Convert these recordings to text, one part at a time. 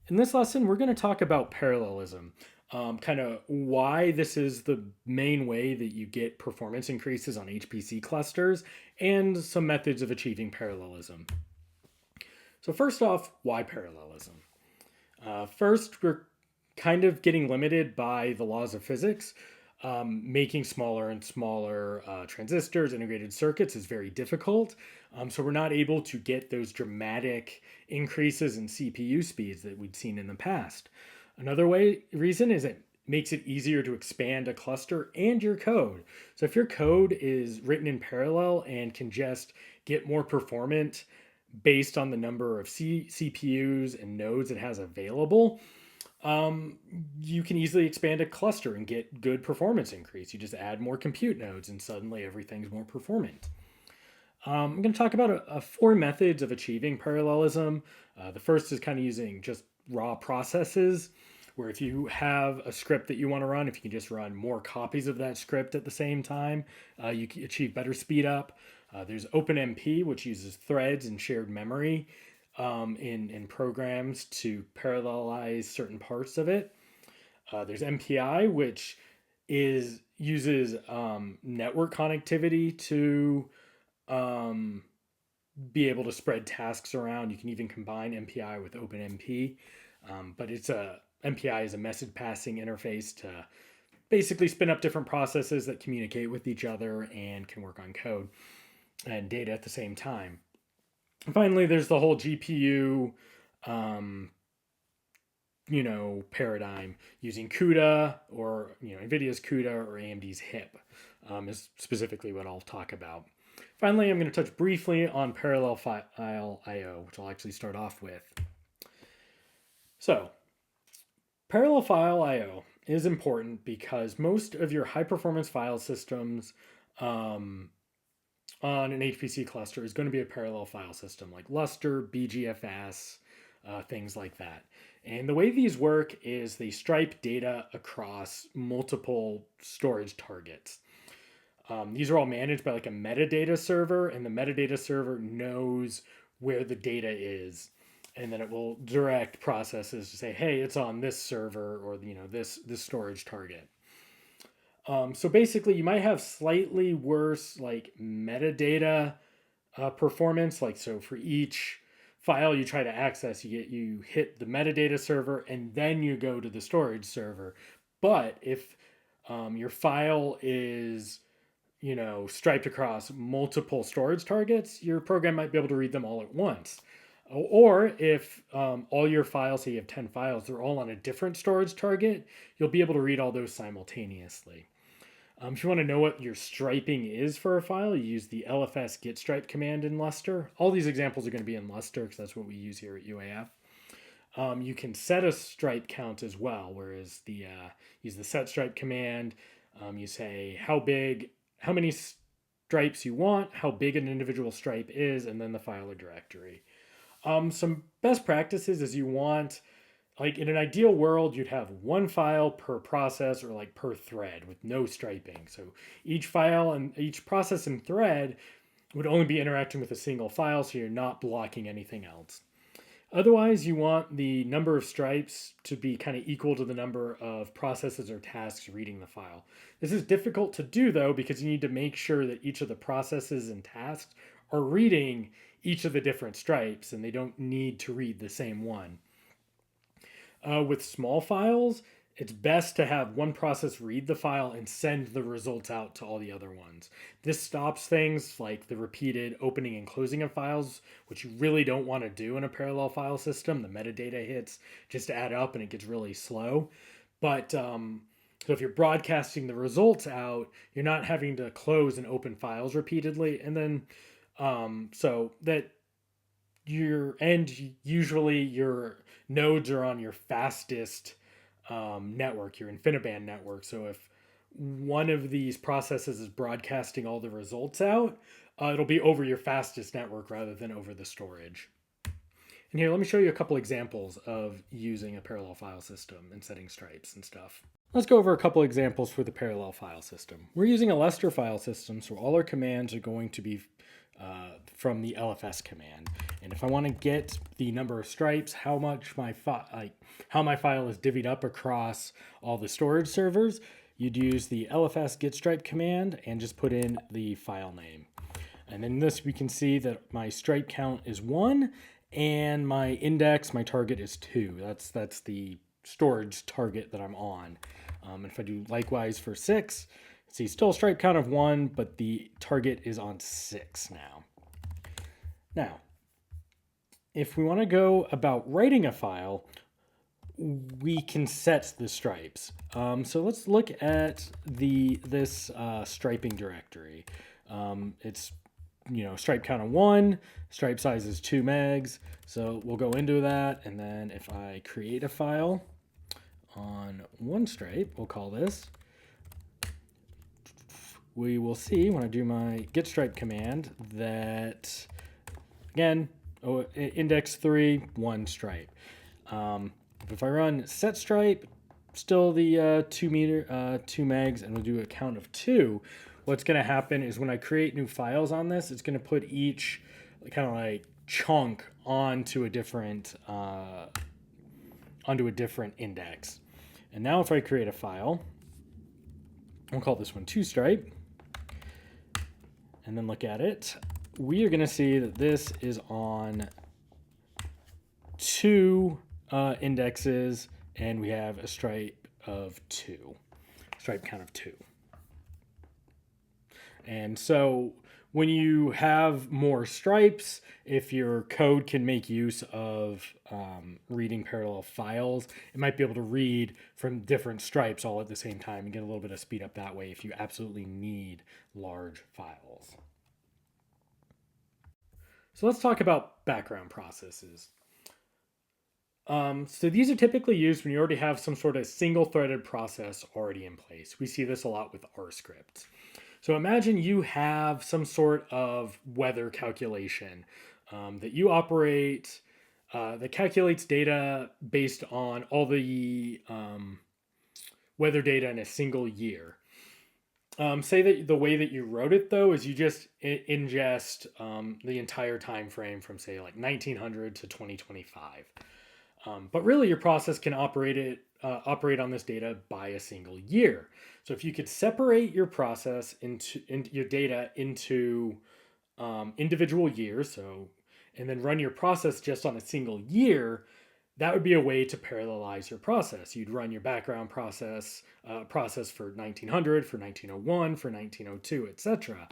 In this lesson, we're going to talk about parallelism, kind of why this is the main way that you get performance increases on HPC clusters, and some methods of achieving parallelism. So, first off, why parallelism? First, we're kind of getting limited by the laws of physics. Making smaller and smaller transistors, integrated circuits is very difficult. So we're not able to get those dramatic increases in CPU speeds that we'd seen in the past. Another reason is it makes it easier to expand a cluster and your code. So if your code is written in parallel and can just get more performant based on the number of CPUs and nodes it has available, um, you can easily expand a cluster and get good performance increase. You just add more compute nodes and suddenly everything's more performant. I'm going to talk about four methods of achieving parallelism. The first is kind of using just raw processes, where if you have a script that you want to run, if you can just run more copies of that script at the same time, you can achieve better speed up. There's OpenMP, which uses threads and shared memory in programs to parallelize certain parts of it. There's MPI, which uses network connectivity to um, be able to spread tasks around. You can even combine MPI with OpenMP, but MPI is a message passing interface to basically spin up different processes that communicate with each other and can work on code and data at the same time. And finally, there's the whole GPU, um, paradigm using CUDA or NVIDIA's CUDA or AMD's HIP is specifically what I'll talk about. Finally, I'm going to touch briefly on parallel file I/O, which I'll actually start off with. So, parallel file I/O is important because most of your high performance file systems um, on an HPC cluster is going to be a parallel file system like Lustre, BGFS, things like that. And the way these work is they stripe data across multiple storage targets. These are all managed by like a metadata server, and the metadata server knows where the data is, and then it will direct processes to say, "Hey, it's on this server or this storage target." So basically, you might have slightly worse like metadata performance. Like so, for each file you try to access, you hit the metadata server and then you go to the storage server. But if your file is striped across multiple storage targets, your program might be able to read them all at once. Or if all your files, say you have 10 files, they're all on a different storage target, you'll be able to read all those simultaneously. If you want to know what your striping is for a file, you use the LFS get stripe command in Lustre. All these examples are going to be in Lustre because that's what we use here at UAF. You can set a stripe count as well, whereas use the set stripe command. You say how many stripes you want, how big an individual stripe is, and then the file or directory. Some best practices is you want, like in an ideal world, you'd have one file per process or like per thread with no striping. So each file and each process and thread would only be interacting with a single file, so you're not blocking anything else. Otherwise, you want the number of stripes to be kind of equal to the number of processes or tasks reading the file. This is difficult to do though because you need to make sure that each of the processes and tasks are reading each of the different stripes and they don't need to read the same one. With small files, it's best to have one process read the file and send the results out to all the other ones. This stops things like the repeated opening and closing of files, which you really don't want to do in a parallel file system. The metadata hits just add up and it gets really slow. But so if you're broadcasting the results out, you're not having to close and open files repeatedly. And then so that usually your nodes are on your fastest network, your InfiniBand network. So if one of these processes is broadcasting all the results out, it'll be over your fastest network rather than over the storage. And here, let me show you a couple examples of using a parallel file system and setting stripes and stuff. Let's go over a couple examples for the parallel file system. We're using a Lustre file system, so all our commands are going to be from the LFS command. And if I want to get the number of stripes, how my file is divvied up across all the storage servers, you'd use the LFS get stripe command and just put in the file name. And in this, we can see that my stripe count is 1 and my index, my target is 2. That's the storage target that I'm on. And if I do likewise for 6, see still a stripe count of 1, but the target is on 6 now. Now, if we want to go about writing a file, we can set the stripes. So let's look at this striping directory. It's stripe count of 1, stripe size is 2 megs. So we'll go into that, and then if I create a file on 1 stripe, we'll call this. We will see when I do my get stripe command that, again, index 3, 1 stripe. If I run set stripe, still the 2 megs, and we'll do a count of 2. What's going to happen is when I create new files on this, it's going to put each kind of like chunk onto a different index. And now if I create a file, we'll call this one 2 stripe, and then look at it, we are going to see that this is on 2 indexes, and we have a stripe of 2, stripe count of 2. And so when you have more stripes, if your code can make use of reading parallel files, it might be able to read from different stripes all at the same time and get a little bit of speed up that way if you absolutely need large files. So let's talk about background processes. So these are typically used when you already have some sort of single-threaded process already in place. We see this a lot with R scripts. So imagine you have some sort of weather calculation that you operate that calculates data based on all the weather data in a single year. Say that the way that you wrote it, though, is you just ingest the entire time frame from, say, like 1900 to 2025. But really, your process can operate on this data by a single year. So if you could separate your process into your data into individual years, and then run your process just on a single year, that would be a way to parallelize your process. You'd run your background process for 1900, for 1901, for 1902, etc.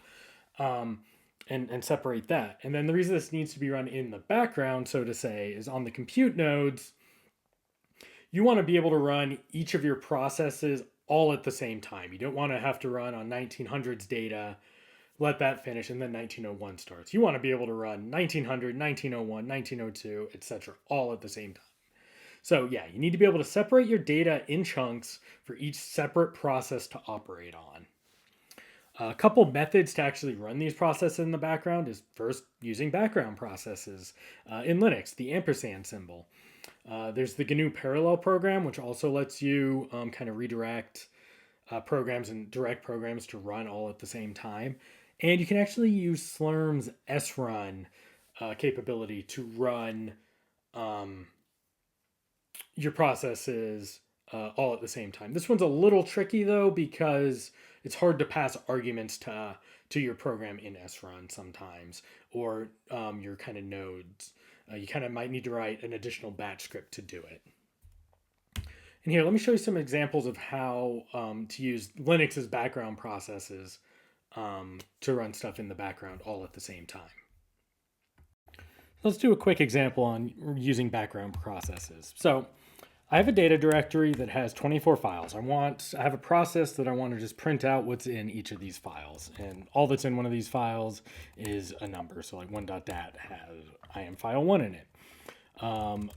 And separate that. And then the reason this needs to be run in the background, so to say, is on the compute nodes, you want to be able to run each of your processes all at the same time. You don't want to have to run on 1900's data, let that finish, and then 1901 starts. You want to be able to run 1900, 1901, 1902, etc. all at the same time. So yeah, you need to be able to separate your data in chunks for each separate process to operate on. A couple methods to actually run these processes in the background is first using background processes in Linux, the ampersand symbol. There's the GNU parallel program, which also lets you kind of redirect programs and direct programs to run all at the same time. And you can actually use Slurm's srun capability to run your processes all at the same time. This one's a little tricky, though, because it's hard to pass arguments to your program in srun sometimes, or your kind of nodes. You kind of might need to write an additional batch script to do it. And here, let me show you some examples of how to use Linux's background processes to run stuff in the background all at the same time. Let's do a quick example on using background processes. So I have a data directory that has 24 files. I have a process that I want to just print out what's in each of these files. And all that's in one of these files is a number. So like 1.dat has IAM-file1 in it.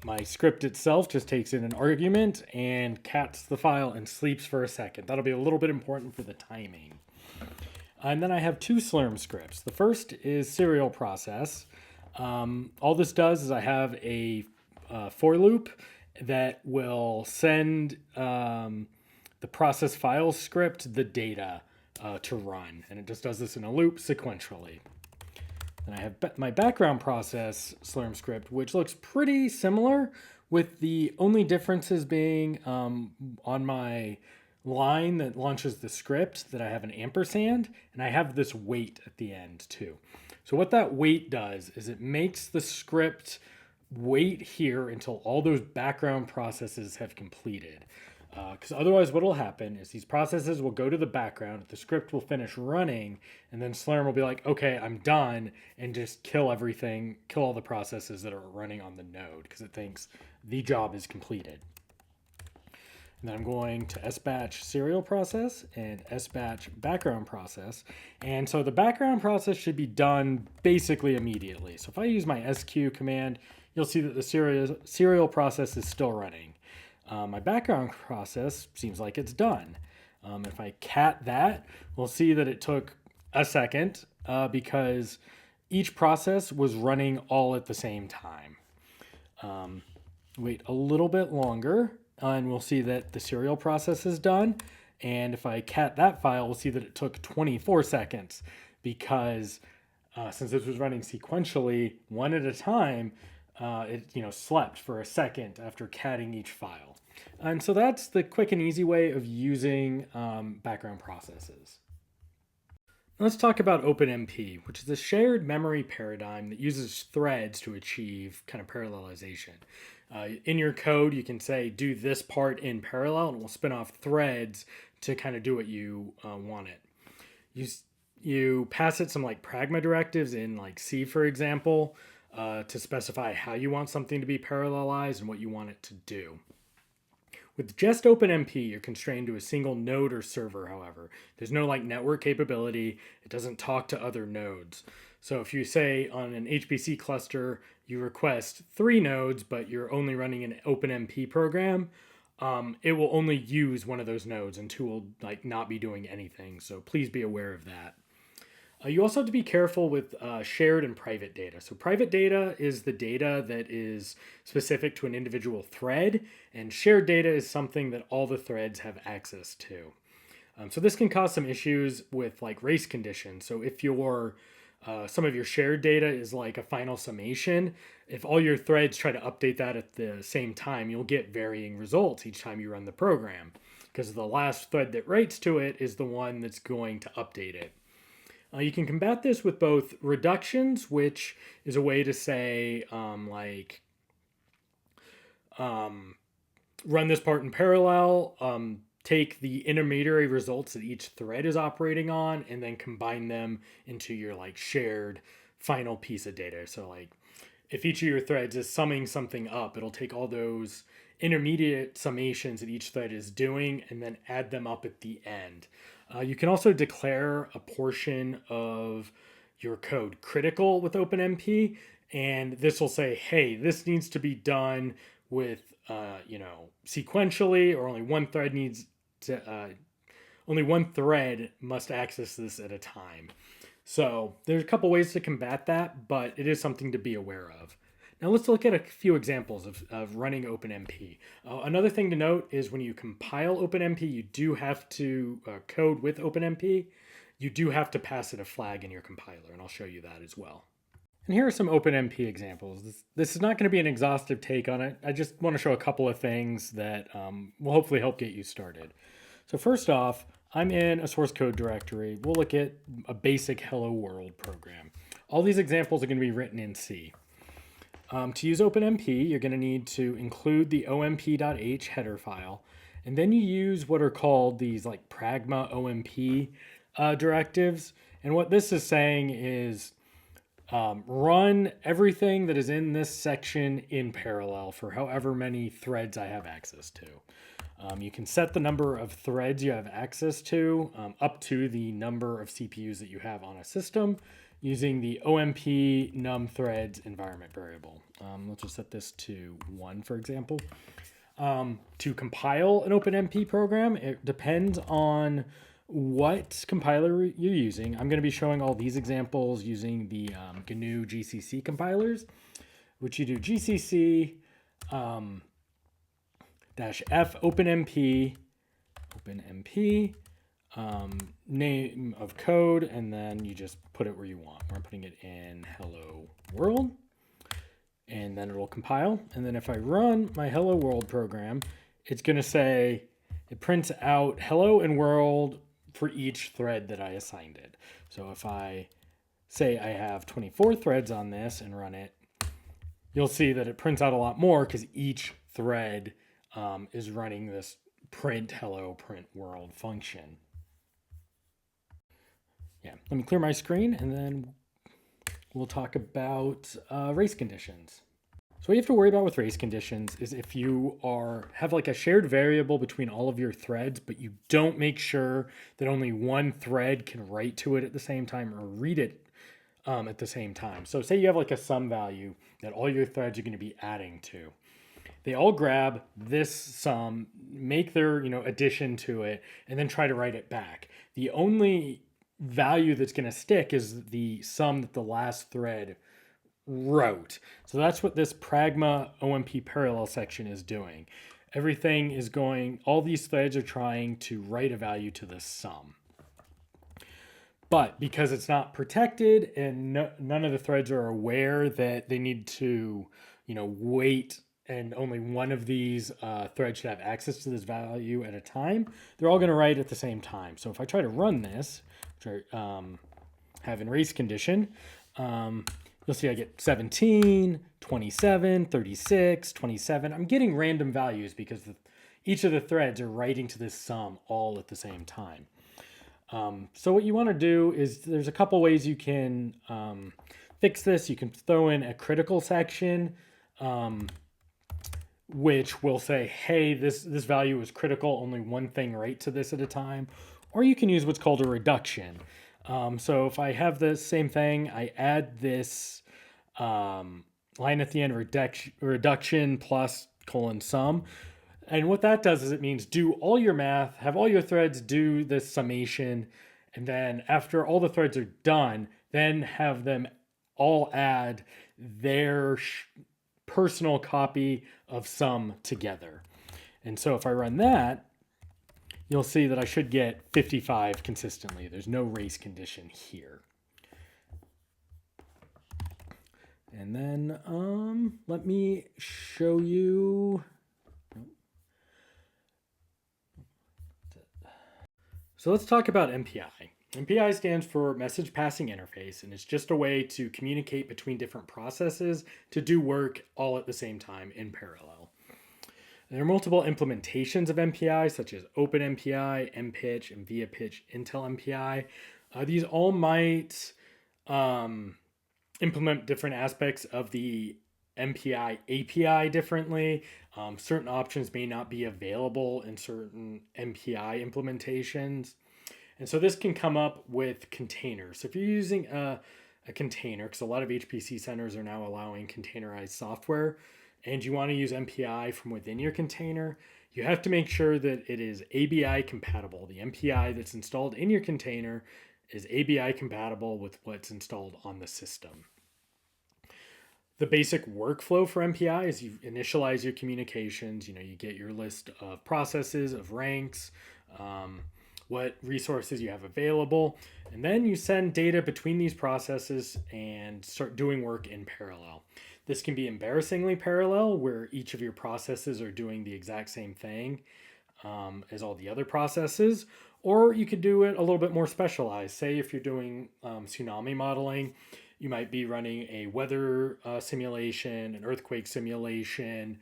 My script itself just takes in an argument and cats the file and sleeps for a second. That'll be a little bit important for the timing. And then I have two Slurm scripts. The first is serial process. All this does is I have a for loop that will send the process file script the data to run. And it just does this in a loop sequentially. Then I have my background process Slurm script, which looks pretty similar, with the only differences being on my line that launches the script that I have an ampersand, and I have this wait at the end too. So what that wait does is it makes the script wait here until all those background processes have completed. Because otherwise what will happen is these processes will go to the background, the script will finish running, and then Slurm will be like, okay, I'm done, and just kill everything, kill all the processes that are running on the node, because it thinks the job is completed. And then I'm going to sbatch serial process and sbatch background process. And so the background process should be done basically immediately. So if I use my sq command, you'll see that the serial process is still running. My background process seems like it's done. If I cat that, we'll see that it took a second because each process was running all at the same time. Wait a little bit longer, and we'll see that the serial process is done. And if I cat that file, we'll see that it took 24 seconds because since this was running sequentially, one at a time, it slept for a second after catting each file. And so that's the quick and easy way of using background processes. Let's talk about OpenMP, which is a shared memory paradigm that uses threads to achieve kind of parallelization. In your code, you can say, do this part in parallel, and it will spin off threads to kind of do what you want it. You pass it some like pragma directives in like C, for example, to specify how you want something to be parallelized and what you want it to do. With just OpenMP, you're constrained to a single node or server, however. There's no like network capability. It doesn't talk to other nodes. So if you say on an HPC cluster, you request 3 nodes, but you're only running an OpenMP program, it will only use one of those nodes and 2 will like not be doing anything. So please be aware of that. You also have to be careful with shared and private data. So private data is the data that is specific to an individual thread, and shared data is something that all the threads have access to. So this can cause some issues with like race conditions. So if some of your shared data is like a final summation, if all your threads try to update that at the same time, you'll get varying results each time you run the program, because the last thread that writes to it is the one that's going to update it. You can combat this with both reductions, which is a way to say, run this part in parallel, take the intermediary results that each thread is operating on, and then combine them into your like shared final piece of data. So like if each of your threads is summing something up, it'll take all those intermediate summations that each thread is doing and then add them up at the end. You can also declare a portion of your code critical with OpenMP, and this will say, hey, this needs to be done with, sequentially, or only one thread must access this at a time. So there's a couple ways to combat that, but it is something to be aware of. Now let's look at a few examples of running OpenMP. Another thing to note is when you compile OpenMP, you do have to code with OpenMP. You do have to pass it a flag in your compiler, and I'll show you that as well. And here are some OpenMP examples. This is not going to be an exhaustive take on it. I just want to show a couple of things that will hopefully help get you started. So first off, I'm in a source code directory. We'll look at a basic Hello World program. All these examples are going to be written in C. To use OpenMP, you're going to need to include the omp.h header file, and then you use what are called these like pragma omp directives. And what this is saying is run everything that is in this section in parallel for however many threads I have access to. You can set the number of threads you have access to up to the number of CPUs that you have on a system using the OMP num threads environment variable. Let's just set this to 1, for example. To compile an OpenMP program, it depends on what compiler you're using. I'm going to be showing all these examples using the GNU GCC compilers, which you do GCC -f OpenMP name of code, and then you just put it where you want. We're putting it in hello world, and then it will compile. And then if I run my hello world program, it's going to say, it prints out hello and world for each thread that I assigned it. So if I say I have 24 threads on this and run it, you'll see that it prints out a lot more because each thread is running this print hello, print world function. Yeah, let me clear my screen and then we'll talk about race conditions. So what you have to worry about with race conditions is if you have like a shared variable between all of your threads, but you don't make sure that only one thread can write to it at the same time or read it at the same time. So say you have like a sum value that all your threads are going to be adding to. They all grab this sum, make their addition to it, and then try to write it back. The only value that's going to stick is the sum that the last thread wrote. So that's what this pragma OMP parallel section is doing. Everything is going, all these threads are trying to write a value to the sum. But because it's not protected and none of the threads are aware that they need to, wait and only one of these threads should have access to this value at a time, they're all going to write at the same time. So if I try to run this, which I have in race condition, you'll see I get 17, 27, 36, 27. I'm getting random values because each of the threads are writing to this sum all at the same time. So what you want to do is there's a couple ways you can fix this. You can throw in a critical section, which will say, hey, this value is critical, only one thing write to this at a time. Or you can use what's called a reduction. So if I have the same thing, I add this line at the end, reduction plus colon sum. And what that does is it means do all your math, have all your threads do this summation, and then after all the threads are done, then have them all add their personal copy of sum together. And so if I run that, you'll see that I should get 55 consistently. There's no race condition here. And then let me show you. So let's talk about MPI. MPI stands for Message Passing Interface, and it's just a way to communicate between different processes to do work all at the same time in parallel. There are multiple implementations of MPI, such as OpenMPI, MPitch, and ViaPitch Intel MPI. These all might implement different aspects of the MPI API differently. Certain options may not be available in certain MPI implementations. And so this can come up with containers. So if you're using a container, because a lot of HPC centers are now allowing containerized software, and you want to use MPI from within your container, you have to make sure that it is ABI compatible. The MPI that's installed in your container is ABI compatible with what's installed on the system. The basic workflow for MPI is you initialize your communications. You get your list of processes, of ranks, what resources you have available, and then you send data between these processes and start doing work in parallel. This can be embarrassingly parallel, where each of your processes are doing the exact same thing as all the other processes, or you could do it a little bit more specialized. Say if you're doing tsunami modeling, you might be running a weather simulation, an earthquake simulation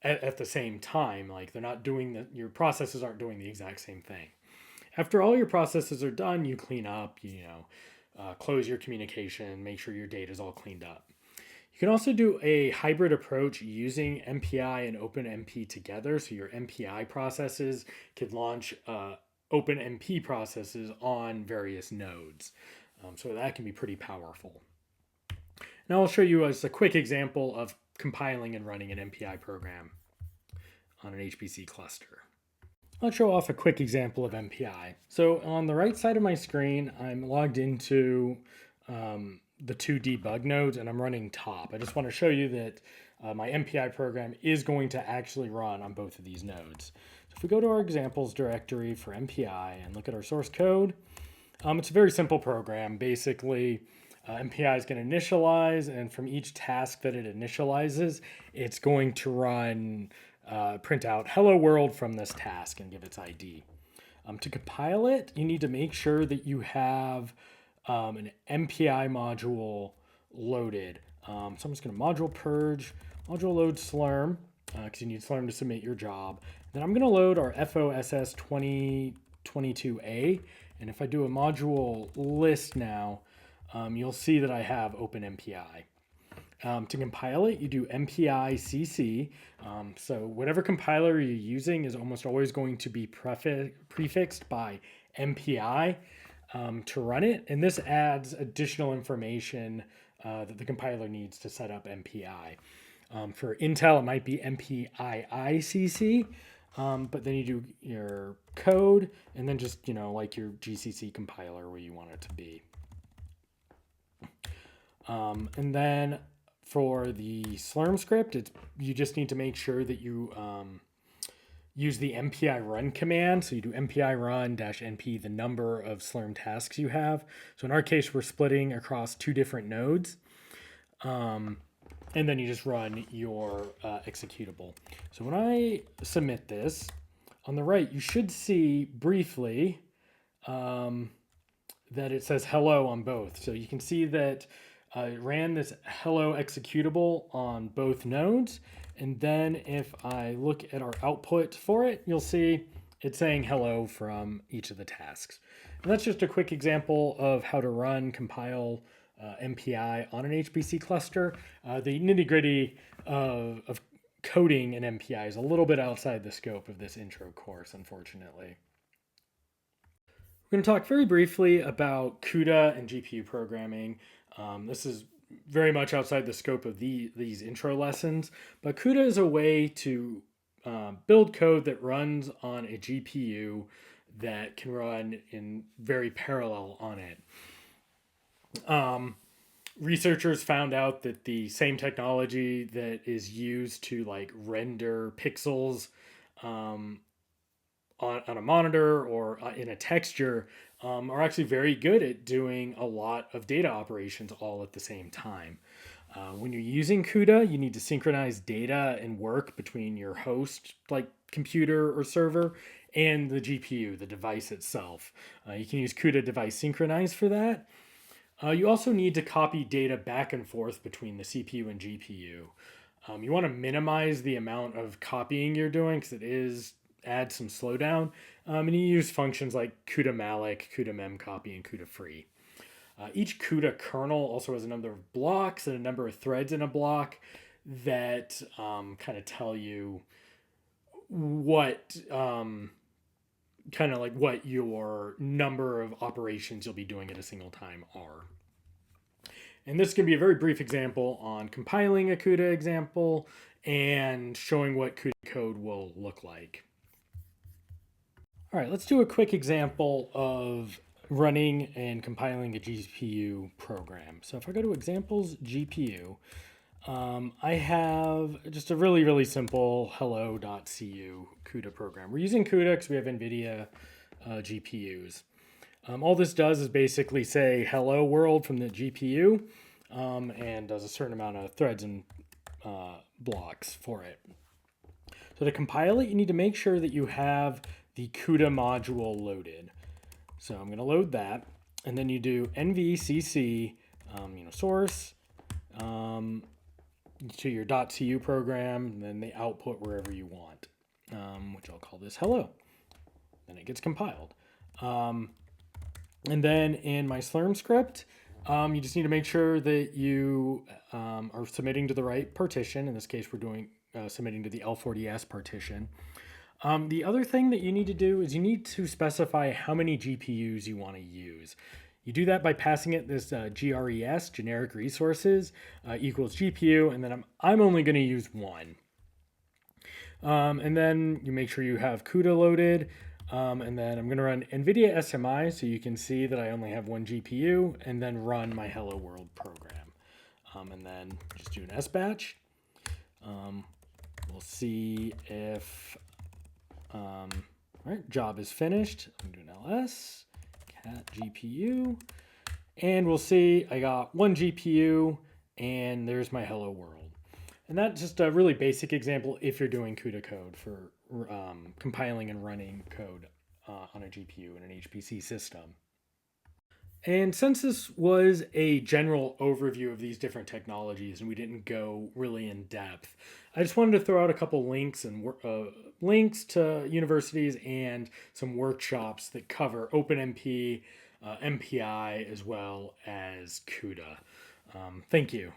at the same time. Like they're not doing your processes aren't doing the exact same thing. After all your processes are done, you clean up, close your communication, make sure your data is all cleaned up. You can also do a hybrid approach using MPI and OpenMP together. So your MPI processes could launch OpenMP processes on various nodes. So that can be pretty powerful. Now I'll show you as a quick example of compiling and running an MPI program on an HPC cluster. I'll show off a quick example of MPI. So on the right side of my screen, I'm logged into the two debug nodes and I'm running top. I just want to show you that my MPI program is going to actually run on both of these nodes. So if we go to our examples directory for MPI and look at our source code, it's a very simple program. Basically, MPI is going to initialize, and from each task that it initializes, it's going to run, print out hello world from this task and give its ID. To compile it, you need to make sure that you have an MPI module loaded. So I'm just going to module purge, module load Slurm, because you need Slurm to submit your job. Then I'm going to load our FOSS 2022A, and if I do a module list now, you'll see that I have OpenMPI. To compile it, you do MPI CC. So whatever compiler you're using is almost always going to be prefixed by MPI to run it. And this adds additional information that the compiler needs to set up MPI. For Intel, it might be MPIICC, but then you do your code and then just, like your GCC compiler where you want it to be. And then for the Slurm script, you just need to make sure that you use the MPI run command. So you do MPI run -np, the number of Slurm tasks you have. So in our case, we're splitting across 2 different nodes. And then you just run your executable. So when I submit this, on the right, you should see briefly that it says hello on both. So you can see that I ran this hello executable on both nodes. And then if I look at our output for it, you'll see it's saying hello from each of the tasks. And that's just a quick example of how to run, compile MPI on an HPC cluster. The nitty-gritty of coding an MPI is a little bit outside the scope of this intro course, unfortunately. We're going to talk very briefly about CUDA and GPU programming. This is very much outside the scope of these intro lessons, but CUDA is a way to build code that runs on a GPU that can run in very parallel on it. Researchers found out that the same technology that is used to render pixels on a monitor or in a texture are actually very good at doing a lot of data operations all at the same time. When you're using CUDA, you need to synchronize data and work between your host, like computer or server, and the GPU, the device itself. You can use CUDA device synchronize for that. You also need to copy data back and forth between the CPU and GPU. You want to minimize the amount of copying you're doing because it adds some slowdown. And you use functions like CUDA malloc, CUDA memcopy, and CUDA free. Each CUDA kernel also has a number of blocks and a number of threads in a block that kind of tell you what what your number of operations you'll be doing at a single time are. And this can be a very brief example on compiling a CUDA example and showing what CUDA code will look like. All right, let's do a quick example of running and compiling a GPU program. So if I go to examples GPU, I have just a really, really simple hello.cu CUDA program. We're using CUDA because we have NVIDIA GPUs. All this does is basically say hello world from the GPU and does a certain amount of threads and blocks for it. So to compile it, you need to make sure that you have the CUDA module loaded. So I'm going to load that, and then you do nvcc source to your .cu program, and then the output wherever you want, which I'll call this hello. Then it gets compiled. And then in my Slurm script, you just need to make sure that you are submitting to the right partition. In this case, we're doing submitting to the L40S partition. The other thing that you need to do is you need to specify how many GPUs you want to use. You do that by passing it this GRES, generic resources, equals GPU, and then I'm only going to use one. And then you make sure you have CUDA loaded, and then I'm going to run NVIDIA SMI so you can see that I only have one GPU, and then run my Hello World program. And then just do an SBatch. We'll see if All right, job is finished. I'm doing ls cat GPU, and we'll see I got one GPU, and there's my hello world. And that's just a really basic example if you're doing CUDA code for compiling and running code on a GPU in an HPC system. And since this was a general overview of these different technologies and we didn't go really in depth, I just wanted to throw out a couple links and links to universities and some workshops that cover OpenMP, MPI, as well as CUDA. Thank you.